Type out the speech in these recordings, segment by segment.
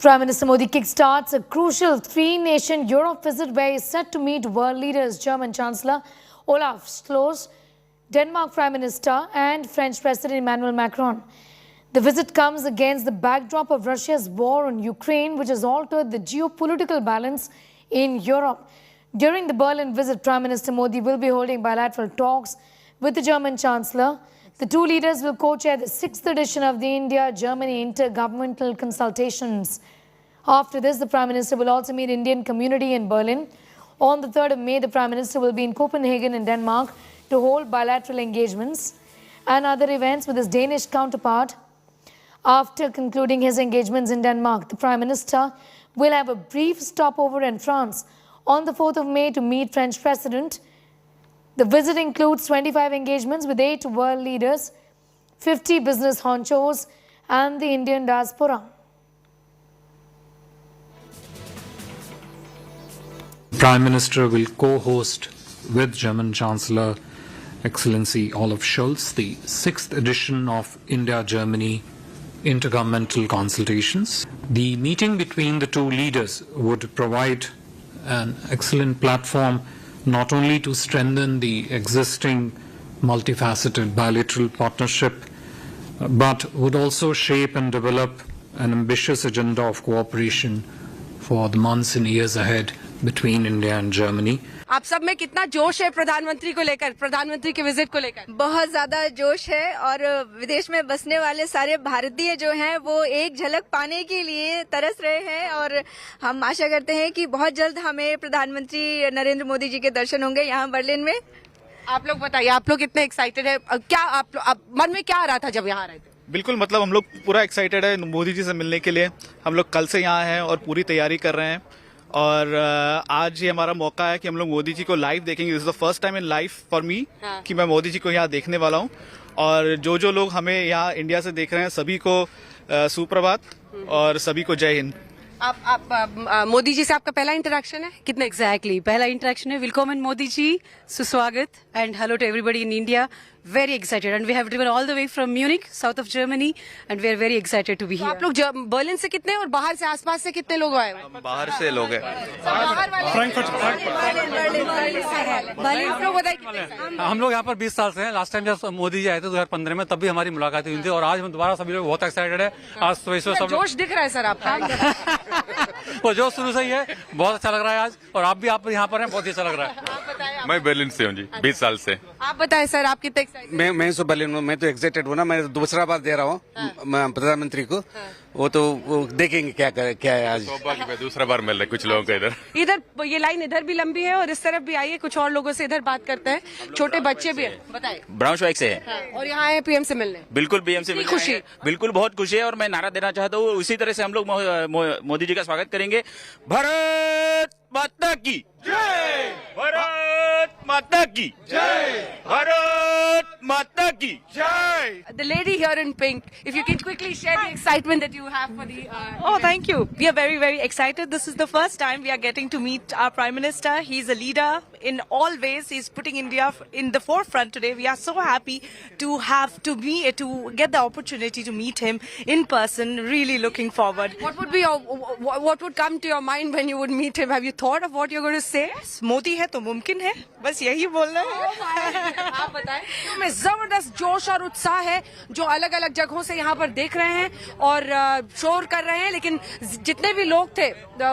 Prime Minister Modi kickstarts a crucial three-nation Europe visit where he is set to meet world leaders, German Chancellor Olaf Scholz, Denmark Prime Minister and French President Emmanuel Macron. The visit comes against the backdrop of Russia's war on Ukraine, which has altered the geopolitical balance in Europe. During the Berlin visit, Prime Minister Modi will be holding bilateral talks with the German Chancellor. The two leaders will co-chair the 6th edition of the India-Germany Intergovernmental Consultations. After this, the Prime Minister will also meet Indian community in Berlin. On the 3rd of May, the Prime Minister will be in Copenhagen in Denmark to hold bilateral engagements and other events with his Danish counterpart. After concluding his engagements in Denmark, the Prime Minister will have a brief stopover in France on the 4th of May to meet French President. The visit includes 25 engagements with 8 world leaders, 50 business honchos and the Indian diaspora. Prime Minister will co-host with German Chancellor Excellency Olaf Scholz the 6th edition of India-Germany Intergovernmental Consultations. The meeting between the two leaders would provide an excellent platform not only to strengthen the existing multifaceted bilateral partnership, but would also shape and develop an ambitious agenda of cooperation for the months and years ahead between India and Germany. आप सब में कितना जोश है प्रधानमंत्री को लेकर, प्रधानमंत्री के विजिट को लेकर? बहुत ज्यादा जोश है और विदेश में बसने वाले सारे भारतीय जो हैं वो एक झलक पाने के लिए तरस रहे हैं और हम आशा करते हैं कि बहुत जल्द हमें प्रधानमंत्री नरेंद्र मोदी जी के दर्शन होंगे यहाँ बर्लिन में। आप लोग बताइए, आप लोग कितने एक्साइटेड है? क्या आप मन में क्या आ रहा था जब यहाँ आ रहे थे? बिल्कुल, मतलब हम लोग पूरा एक्साइटेड है मोदी जी से मिलने के लिए। हम लोग कल से यहाँ हैं और पूरी तैयारी कर रहे हैं और आज ये हमारा मौका है कि हम लोग मोदी जी को लाइव देखेंगे। This is the first time in life for me कि मैं मोदी जी को यहाँ देखने वाला हूँ और जो लोग हमें यहाँ इंडिया से देख रहे हैं सभी को सुप्रभात और सभी को जय हिंद। आप मोदी जी से आपका पहला इंटरेक्शन है? कितना एग्जैक्टली पहला इंटरेक्शन है। वेलकम मोदी जी, सुस्वागत and hello to everybody in India. Very excited and we have driven all the way from Munich, south of Germany and we are very excited to be here. आप लोग Berlin से कितने और बाहर से आसपास से कितने लोग आए? बाहर से लोग हैं। आप लोग बताइए। हम लोग यहाँ पर 20 साल से हैं। लास्ट टाइम जब मोदी जी आए थे 2015 में, तब भी हमारी मुलाकात हुई थी और आज हम दोबारा सभी लोग बहुत एक्साइटेड है। आज सुबह सब जोश दिख रहा है सर आपका। वो जोश शुरू से ही है, बहुत अच्छा लग रहा है आज और आप भी आप यहाँ पर हैं, बहुत ही अच्छा लग रहा है। मैं बर्लिन से हूँ जी, 20 साल से। आप बताएं सर, आप कितने? मैं तो बर्लिन हूँ, मैं तो एक्साइटेड हूँ ना। मैं दूसरा बार दे रहा हूँ प्रधानमंत्री को। वो देखेंगे क्या है आज। सौभाग्य दूसरा बार मिल रहा है कुछ लोगों को इधर ये लाइन इधर भी लंबी है और इस तरफ भी आइए, कुछ और लोगों से इधर बात करते हैं। छोटे बच्चे भी हैं, बताइए। ब्राउनश्वाइग से है और यहाँ आए पीएम से मिलने? बिल्कुल पीएम से मिलने खुशी, बिल्कुल बहुत खुशी है और मैं नारा देना चाहता हूँ उसी तरह से हम लोग मोदी जी का स्वागत करेंगे। भारत माता की जय, भारत माता की जय, भारत माता की जय। The lady here in pink, if you can quickly share the excitement that you have for the. Oh, thank you. We are very, very excited. This is the first time we are getting to meet our Prime Minister. He's a leader in all ways. He's putting India in the forefront today. We are so happy to get the opportunity to meet him in person. Really looking forward. What would come to your mind when you would meet him? Have you thought of what you're going to say? Modi है तो मुमकिन है, बस यही बोलना है। आप बताएं। में जबरदस्त जोश और उत्साह है जो अलग अलग जगहों से यहाँ पर देख रहे हैं और शोर कर रहे हैं, लेकिन जितने भी लोग थे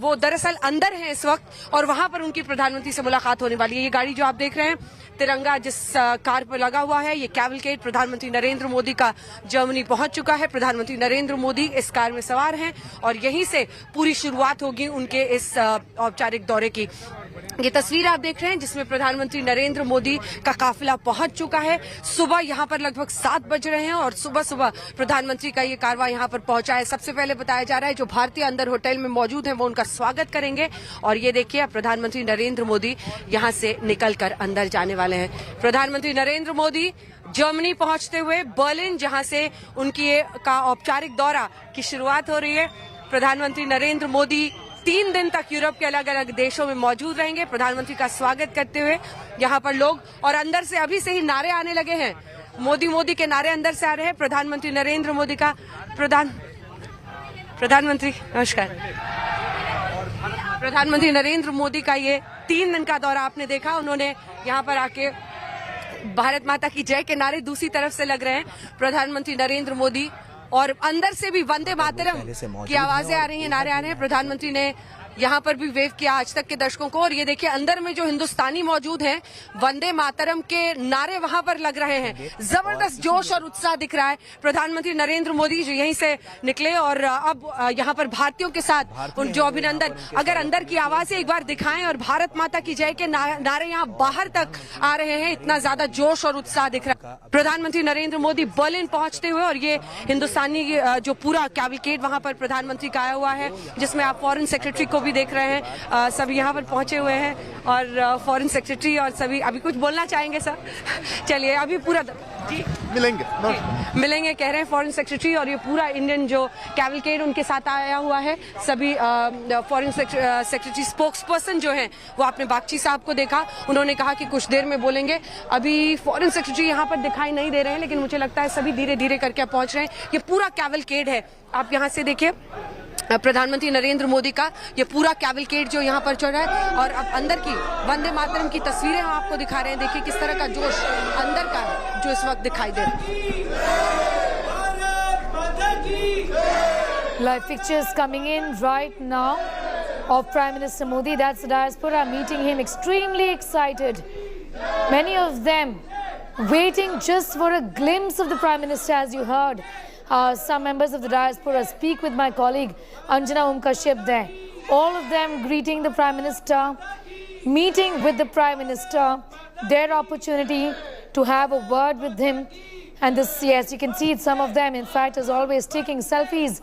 वो दरअसल अंदर हैं इस वक्त और वहां पर उनकी प्रधानमंत्री से मुलाकात होने वाली है। ये गाड़ी जो आप देख रहे हैं, तिरंगा जिस कार पर लगा हुआ है, ये कैवलकेड प्रधानमंत्री नरेंद्र मोदी का जर्मनी पहुंच चुका है। प्रधानमंत्री नरेंद्र मोदी इस कार में सवार हैं और यहीं से पूरी शुरुआत होगी उनके इस औपचारिक दौरे की। ये तस्वीर आप देख रहे हैं जिसमें प्रधानमंत्री नरेंद्र मोदी का काफिला पहुंच चुका है। सुबह यहाँ पर लगभग 7 बज रहे हैं और सुबह सुबह प्रधानमंत्री का ये कारवां यहाँ पर पहुंचा है। सबसे पहले बताया जा रहा है जो भारतीय अंदर होटल में मौजूद हैं वो उनका स्वागत करेंगे और ये देखिए प्रधानमंत्री नरेंद्र मोदी यहाँ से निकलकर अंदर जाने वाले हैं। प्रधानमंत्री नरेंद्र मोदी जर्मनी पहुंचते हुए बर्लिन, जहां से उनकी का औपचारिक दौरा की शुरुआत हो रही है। प्रधानमंत्री नरेंद्र मोदी 3 दिन तक यूरोप के अलग अलग देशों में मौजूद रहेंगे। प्रधानमंत्री का स्वागत करते हुए यहाँ पर लोग और अंदर से अभी से ही नारे आने लगे हैं। मोदी मोदी के नारे अंदर से आ रहे हैं। प्रधानमंत्री नरेंद्र मोदी का प्रधानमंत्री नमस्कार। प्रधानमंत्री नरेंद्र मोदी का ये 3 दिन का दौरा आपने देखा, उन्होंने यहाँ पर आके भारत माता की जय के नारे दूसरी तरफ से लग रहे हैं प्रधानमंत्री नरेंद्र मोदी, और अंदर से भी वंदे मातरम की आवाजें आ रही हैं, नारे आ रहे हैं। प्रधानमंत्री ने यहाँ पर भी वेव किया आज तक के दर्शकों को, और ये देखिए अंदर में जो हिंदुस्तानी मौजूद हैं, वंदे मातरम के नारे वहां पर लग रहे हैं। जबरदस्त जोश और उत्साह दिख रहा है। प्रधानमंत्री नरेंद्र मोदी जो यहीं से निकले और अब यहाँ पर भारतीयों के साथ उन जो अभिनंदन, अगर अंदर की आवाजें एक बार दिखाएं और भारत माता की जय के नारे यहाँ बाहर तक आ रहे हैं, इतना ज्यादा जोश और उत्साह दिख रहा है। प्रधानमंत्री नरेंद्र मोदी बर्लिन पहुंचते हुए, और ये हिंदुस्तानी जो पूरा कैवलकेड वहां पर प्रधानमंत्री का आया हुआ है, जिसमें आप फॉरेन सेक्रेटरी को भी देख रहे हैं, सभी यहाँ पर पहुंचे हुए हैं, और फॉरेन सेक्रेटरी और सभी अभी कुछ बोलना चाहेंगे सर? चलिए अभी पूरा जी मिलेंगे कह रहे हैं फॉरेन सेक्रेटरी, और ये पूरा इंडियन जो कैवलकेड उनके साथ आया हुआ है, सभी फॉरेन सेक्रेटरी स्पोक्स पर्सन जो हैं वो आपने बागची साहब को देखा, उन्होंने कहा कि कुछ देर में बोलेंगे। अभी फॉरेन सेक्रेटरी यहाँ पर दिखाई नहीं दे रहे हैं, लेकिन मुझे लगता है सभी धीरे धीरे करके पहुंच रहे हैं। ये पूरा कैवलकेड है, आप यहाँ से देखिए प्रधानमंत्री नरेंद्र मोदी का ये पूरा कैवलकेड जो यहाँ पर चल रहा है, और अब अंदर की वंदे मातरम की तस्वीरें हम आपको दिखा रहे हैं। देखिए किस तरह का जोश अंदर का है जो इस वक्त दिखाई दे रहा है। Live pictures coming in right now of Prime Minister Modi. That's the diaspora meeting him, extremely excited. Many of them waiting just for a glimpse of the Prime Minister, as you heard. Some members of the diaspora speak with my colleague Anjana Kashyap there. All of them greeting the Prime Minister, meeting with the Prime Minister, their opportunity to have a word with him. And this, yes, you can see it, some of them, in fact, as always, taking selfies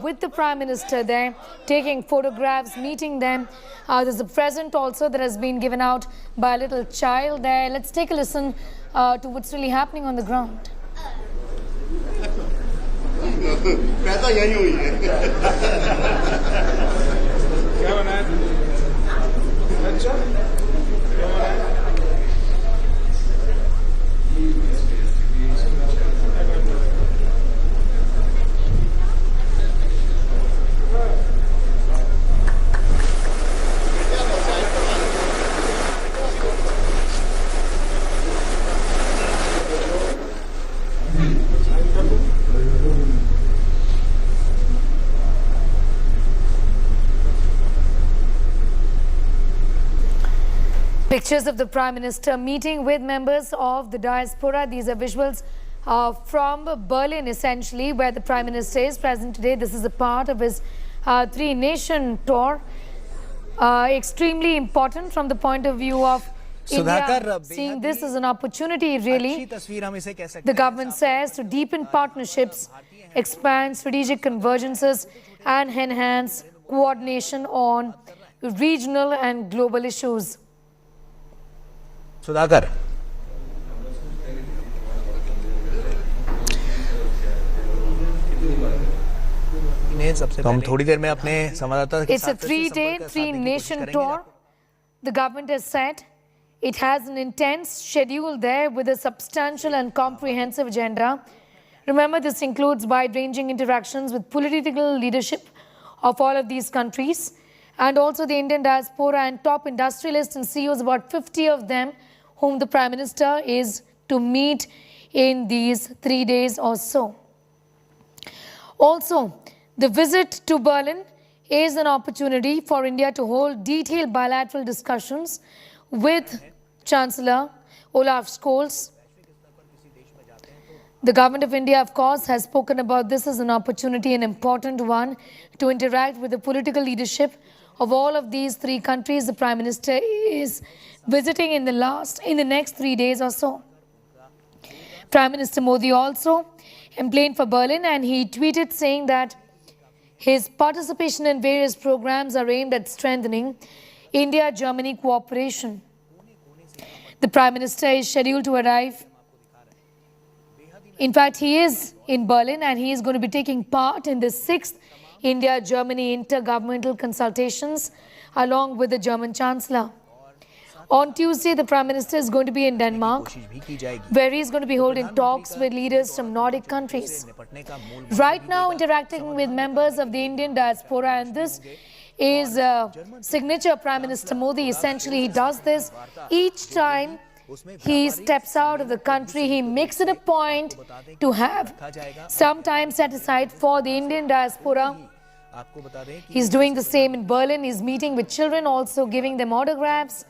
with the Prime Minister there, taking photographs, meeting them. There's a present also that has been given out by a little child there. Let's take a listen to what's really happening on the ground. पैसा यही हुई है क्या बनाया अच्छा Pictures of the Prime Minister meeting with members of the diaspora. These are visuals from Berlin, essentially, where the Prime Minister is present today. This is a part of his 3-nation tour. Extremely important from the point of view of India, seeing this as an opportunity, really. The government says to deepen partnerships, expand strategic convergences, and enhance coordination on regional and global issues. Sudhakar तो हम थोड़ी देर में अपने संवाददाता के It's a 3-day, 3-nation tour. The government has said it has an intense schedule there with a substantial and comprehensive agenda. Remember, this includes wide-ranging interactions with political leadership of all of these countries, and also the Indian diaspora and top industrialists and CEOs, about 50 of them, whom the Prime Minister is to meet in these 3 days or so. Also, the visit to Berlin is an opportunity for India to hold detailed bilateral discussions with Chancellor Olaf Scholz. The Government of India, of course, has spoken about this as an opportunity, an important one, to interact with the political leadership of all of these 3 countries. The Prime Minister is visiting in the next 3 days or so. Prime Minister Modi also emplaced for Berlin, and he tweeted saying that his participation in various programs are aimed at strengthening India-Germany cooperation. The Prime Minister is scheduled to arrive. In fact, he is in Berlin, and he is going to be taking part in the 6th India-Germany intergovernmental consultations along with the German Chancellor. On Tuesday, the Prime Minister is going to be in Denmark, where he is going to be holding talks with leaders from Nordic countries. Right now, interacting with members of the Indian diaspora, and this is signature Prime Minister Modi. Essentially, he does this each time he steps out of the country. He makes it a point to have some time set aside for the Indian diaspora. He's doing the same in Berlin. He's meeting with children, also giving them autographs.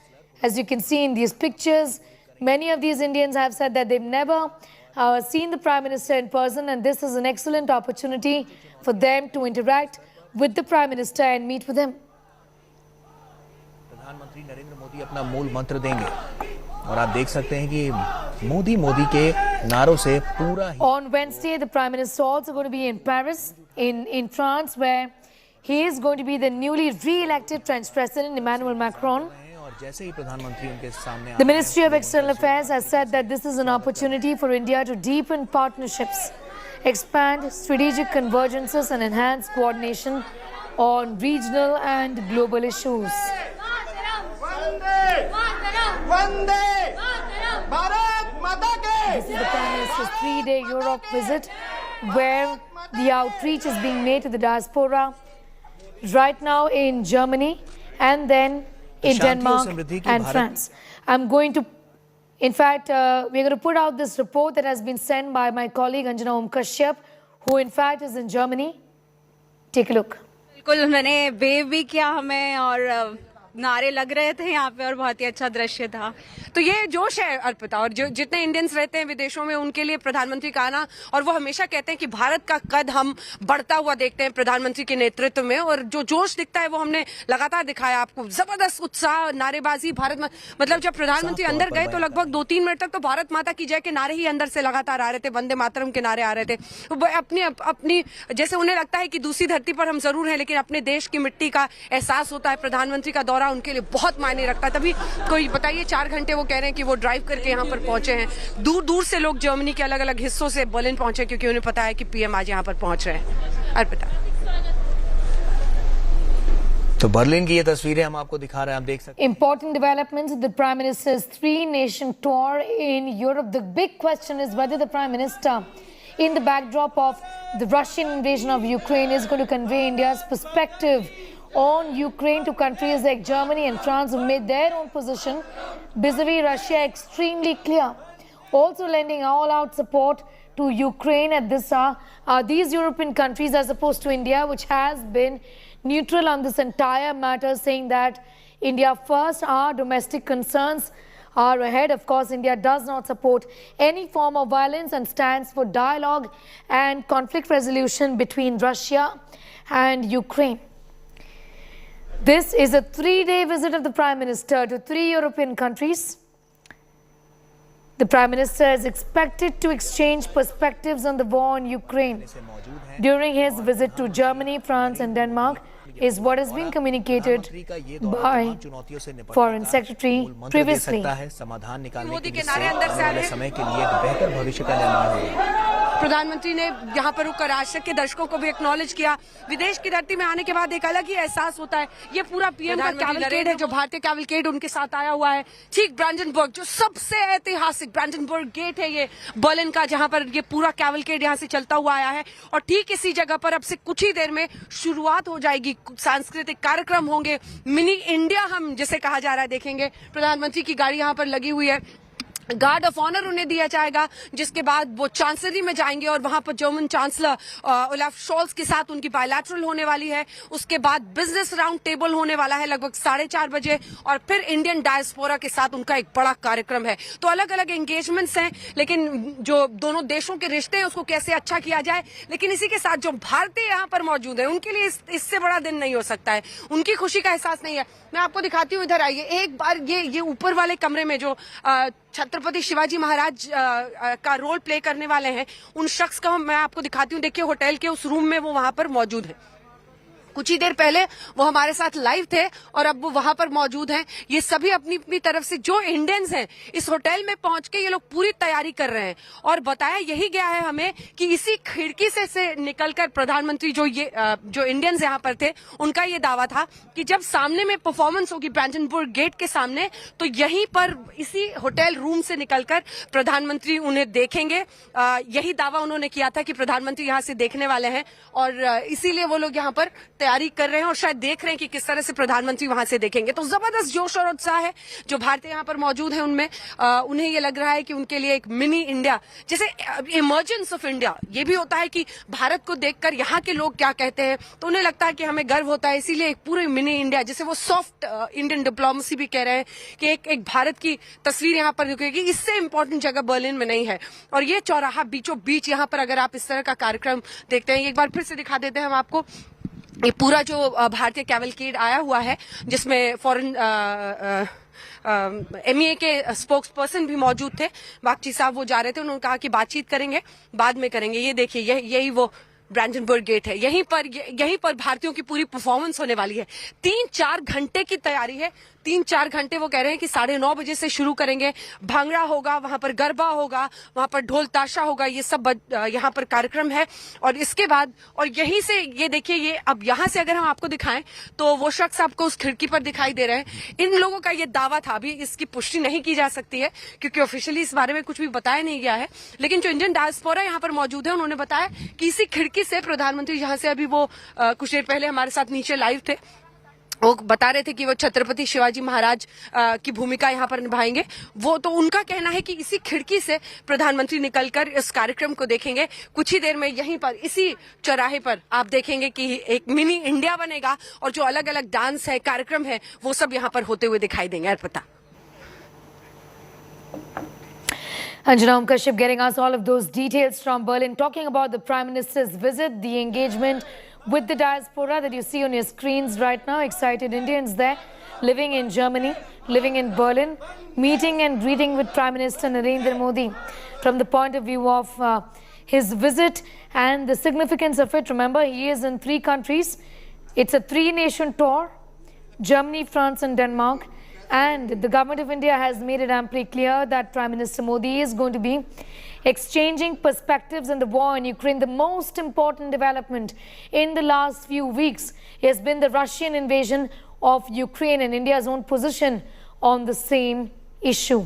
As you can see in these pictures, many of these Indians have said that they've never seen the Prime Minister in person, and this is an excellent opportunity for them to interact with the Prime Minister and meet with him. प्रधानमंत्री नरेंद्र मोदी अपना मूल मंत्र देंगे और आप देख सकते हैं कि मोदी के नारों से पूरा ही On Wednesday, the Prime Minister also going to be in Paris, in France, where he is going to be the newly re-elected French President Emmanuel Macron. और जैसे ही प्रधानमंत्री उनके सामने The Ministry of External Affairs has said that this is an opportunity for India to deepen partnerships, expand strategic convergences and enhance coordination on regional and global issues. This is the Prime Minister's 3-day Europe visit, where the outreach is being made to the diaspora right now in Germany and then in Denmark and France. I'm going to, in fact, we're going to put out this report that has been sent by my colleague Anjana Om Kashyap, who in fact is in Germany. Take a look. बिल्कुल मैंने wave भी किया हमें और नारे लग रहे थे यहाँ पे और बहुत ही अच्छा दृश्य था। तो ये जोश है अर्पिता, और जो जितने इंडियंस रहते हैं विदेशों में उनके लिए प्रधानमंत्री का आना, और वो हमेशा कहते हैं कि भारत का कद हम बढ़ता हुआ देखते हैं प्रधानमंत्री के नेतृत्व में, और जो जोश दिखता है वो हमने लगातार दिखाया आपको। जबरदस्त उत्साह, नारेबाजी, भारत मतलब जब प्रधानमंत्री अंदर गए तो लगभग 2-3 मिनट तक तो भारत माता की जय के नारे ही अंदर से लगातार आ रहे थे, वंदे मातरम के नारे आ रहे थे। अपनी जैसे उन्हें लगता है कि दूसरी धरती पर हम जरूर हैं, लेकिन अपने देश की मिट्टी का एहसास होता है। प्रधानमंत्री का दौरा उनके लिए बहुत मायने रखता है। तभी कोई बताइए 4 घंटे वो कह रहे हैं कि वो ड्राइव करके यहाँ पर पहुंचे हैं। दूर दूर से लोग जर्मनी के अलग अलग हिस्सों से बर्लिन पहुंचे, क्योंकि उन्हें पता है कि पीएम आज यहाँ पर पहुंच रहे हैं। अर्पिता, तो बर्लिन की ये तस्वीरें हम आपको दिखा रहे हैं, आप देख सकते हैं। Important developments with the Prime Minister's 3-nation tour in Europe. The big question is whether the Prime Minister, in the backdrop of the Russian invasion of Ukraine, is going to convey India's perspective on Ukraine to countries like Germany and France, who made their own position vis-a-vis Russia extremely clear. Also lending all-out support to Ukraine at this hour are these European countries, as opposed to India, which has been neutral on this entire matter, saying that India first, our domestic concerns are ahead. Of course, India does not support any form of violence and stands for dialogue and conflict resolution between Russia and Ukraine. This is a 3-day visit of the Prime Minister to 3 European countries. The Prime Minister is expected to exchange perspectives on the war in Ukraine during his visit to Germany, France and Denmark, is what has been communicated by Foreign Secretary previously. Modi के नारे अंदर से आ रहे हैं। प्रधानमंत्री ने यहाँ पर रुककर राष्ट्र के दर्शकों को भी एक्नॉलेज किया। विदेश की धरती में आने के बाद एक अलग ही एहसास होता है। ये पूरा पीएम का कैवलकेड है, जो भारतीय कैवलकेड उनके साथ आया हुआ है। ठीक ब्रांडनबर्ग, जो सबसे ऐतिहासिक ब्रांडनबर्ग गेट है ये बर्लिन का, जहाँ पर ये पूरा कैवलकेड यहाँ से चलता हुआ आया है। और ठीक इसी जगह पर अब से कुछ ही देर में शुरुआत हो जाएगी, सांस्कृतिक कार्यक्रम होंगे, मिनी इंडिया हम जिसे कहा जा रहा है देखेंगे। प्रधानमंत्री की गाड़ी यहाँ पर लगी हुई है, गार्ड ऑफ ऑनर उन्हें दिया जाएगा, जिसके बाद वो चांसलरी में जाएंगे और वहां पर जर्मन चांसलर ओलाफ शोल्स के साथ उनकी बायलैटरल होने वाली है। उसके बाद बिजनेस राउंड टेबल होने वाला है लगभग 4:30 बजे, और फिर इंडियन डायस्पोरा के साथ उनका एक बड़ा कार्यक्रम है। तो अलग अलग एंगेजमेंट्स हैं, लेकिन जो दोनों देशों के रिश्ते हैं उसको कैसे अच्छा किया जाए। लेकिन इसी के साथ जो भारतीय यहाँ पर मौजूद है उनके लिए इससे बड़ा दिन नहीं हो सकता है, उनकी खुशी का एहसास नहीं है। मैं आपको दिखाती हूँ, इधर आइए एक बार। ये ऊपर वाले कमरे में जो छत्रपति शिवाजी महाराज का रोल प्ले करने वाले हैं, उन शख्स का मैं आपको दिखाती हूँ। देखिए होटल के उस रूम में वो वहां पर मौजूद है। कुछ ही देर पहले वो हमारे साथ लाइव थे और अब वो वहां पर मौजूद हैं। ये सभी अपनी अपनी तरफ से जो इंडियंस हैं इस होटल में पहुंच के ये लोग पूरी तैयारी कर रहे हैं और बताया यही गया है हमें कि इसी खिड़की से निकलकर प्रधानमंत्री जो इंडियंस यहाँ पर थे उनका ये दावा था कि जब सामने में परफॉर्मेंस होगी ब्रांडनबर्ग गेट के सामने तो यहीं पर इसी होटल रूम से निकलकर प्रधानमंत्री उन्हें देखेंगे। यही दावा उन्होंने किया था कि प्रधानमंत्री यहाँ से देखने वाले हैं और इसीलिए वो लोग यहाँ पर तैयारी कर रहे हैं और शायद देख रहे हैं कि किस तरह से प्रधानमंत्री वहां से देखेंगे। तो जबरदस्त जोश और उत्साह है जो भारतीय यहाँ पर मौजूद हैं उनमें। उन्हें ये लग रहा है कि उनके लिए एक मिनी इंडिया, जैसे इमर्जेंस ऑफ इंडिया, ये भी होता है कि भारत को देखकर यहाँ के लोग क्या कहते हैं तो उन्हें लगता है कि हमें गर्व होता है, इसीलिए एक पूरे मिनी इंडिया, जैसे वो सॉफ्ट इंडियन डिप्लोमेसी भी कह रहे हैं कि एक भारत की तस्वीर यहाँ पर दिखेगी। इससे इंपॉर्टेंट जगह बर्लिन में नहीं है। और ये चौराहा बीचों बीच यहाँ पर अगर आप इस तरह का कार्यक्रम देखते हैं, एक बार फिर से दिखा देते हैं हम आपको। ये पूरा जो भारतीय कैवलकेड आया हुआ है जिसमें फॉरेन MEA के स्पोक्स पर्सन भी मौजूद थे, बागची साहब, वो जा रहे थे। उन्होंने कहा कि बातचीत करेंगे, बाद में करेंगे। ये देखिए यही वो ब्रांडनबर्ग गेट है। यहीं पर भारतीयों की पूरी परफॉर्मेंस होने वाली है। 3-4 घंटे की तैयारी है। 3-4 घंटे वो कह रहे हैं कि 9:30 बजे से शुरू करेंगे। भांगड़ा होगा, वहां पर गरबा होगा, वहां पर ढोल ताशा होगा, ये सब यहाँ पर कार्यक्रम है। और इसके बाद और यहीं से ये देखिए, ये अब यहाँ से अगर हम आपको दिखाएं तो वो शख्स आपको उस खिड़की पर दिखाई दे रहे हैं। इन लोगों का ये दावा था, अभी इसकी पुष्टि नहीं की जा सकती है क्योंकि ऑफिशियली इस बारे में कुछ भी बताया नहीं गया है, लेकिन जो इंडियन डायस्पोरा यहाँ पर मौजूद है उन्होंने बताया कि इसी खिड़की से प्रधानमंत्री, जहां से अभी वो कुछ देर पहले हमारे साथ नीचे लाइव थे, वो बता रहे थे कि वो छत्रपति शिवाजी महाराज की भूमिका यहाँ पर निभाएंगे। वो तो उनका कहना है कि इसी खिड़की से प्रधानमंत्री निकलकर इस कार्यक्रम को देखेंगे। कुछ ही देर में यहीं पर इसी चौराहे पर आप देखेंगे कि एक मिनी इंडिया बनेगा और जो अलग अलग डांस है, कार्यक्रम है, वो सब यहाँ पर होते हुए दिखाई देंगे। Arpita. Anjanam Kashyap getting us all of those details from Berlin, talking about the Prime Minister's visit, the engagement with the diaspora that you see on your screens right now. Excited Indians there living in Germany, living in Berlin, meeting and greeting with Prime Minister Narendra Modi from the point of view of his visit and the significance of it. Remember, he is in 3 countries. It's a 3-nation tour: Germany, France and Denmark. And the government of India has made it amply clear that Prime Minister Modi is going to be exchanging perspectives in the war in Ukraine. The most important development in the last few weeks has been the Russian invasion of Ukraine and India's own position on the same issue.